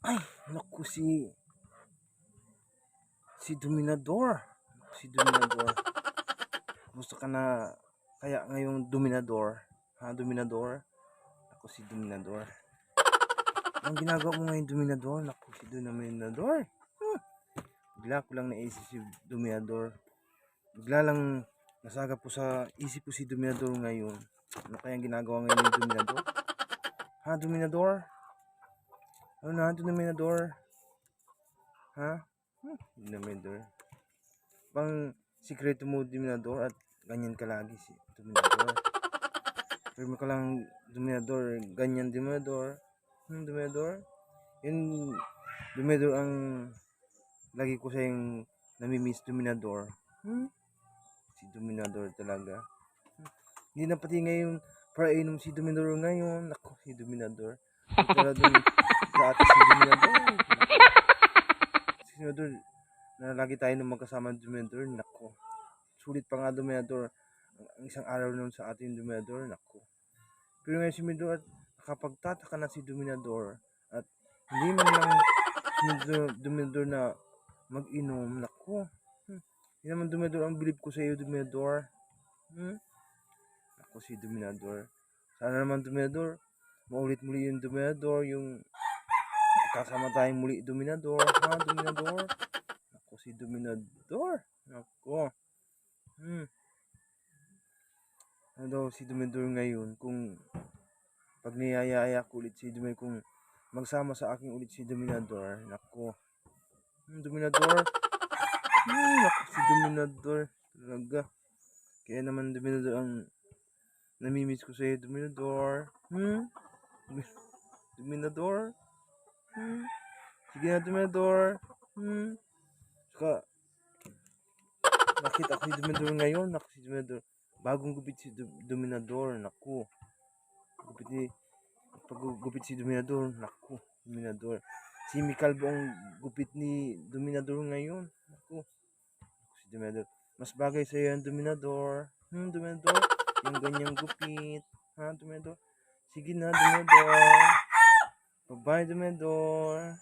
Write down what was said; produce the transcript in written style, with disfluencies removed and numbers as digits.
Ay, naku si Dominador. Si Dominador. Gusto ka na kaya ngayong Dominador? Ha, Dominador? Naku si Dominador. Anong ginagawa mo ngayon, Dominador? Naku si Dominador. Bigla ko lang naisip si Dominador. Bigla lang nasaga po sa isip ko si Dominador ngayon. Ano kayang ginagawa ngayon ni Dominador? Ha, Dominador? Ano na, Dominador? Ha? Dominador. Bang sikreto mo, Dominador, at ganyan ka lagi si Dominador. Pero ka lang, Dominador, ganyan, Dominador. Dominador? Yun, Dominador ang lagi ko sa yung namimiss, Dominador. Si Dominador talaga. Hindi na pati ngayon para inom si Dominador ngayon. Naku, si Dominador. Tara dun dati si Dominador. Si Dominador, na lagi tayo nung magkasama ng Dominador. Naku, sulit pa nga Dominador. Ang isang araw nun sa ating Dominador. Naku. Pero ngayon si Dominador, nakapagtataka na si Dominador. At hindi man lang si Dominador na mag-inom. Naku. Hindi naman Dominador ang bilib ko sa iyo, Dominador. Ako si Dominador. Sana naman Dominador, maulit muli yung Dominador, yung kasama tayong muli Dominador. Ha, Dominador? Ako si Dominador. Ako. Ano daw si Dominador ngayon kung pag niyayaya ko ulit si Dominador, kung magsama sa akin ulit si Dominador. Nako. Dominador. Nako si Dominador. Talaga. Kaya naman Dominador ang namimiss ko sa'yo, Dominador. Dominador. Sige na, Dominador. Saka, nakita ko si Dominador ngayon. Naku, si Dominador. Bagong gupit si Dominador. Naku. Pag-gupit si Dominador. Naku, Dominador. Si Micalbo ang gupit ni Dominador ngayon. Naku. Si Dominador. Mas bagay sa'yo ang Dominador. Dominador. Yung ganyang gupit. Ha, Dominador? Sige na, Dominador. Bye-bye, Dominador.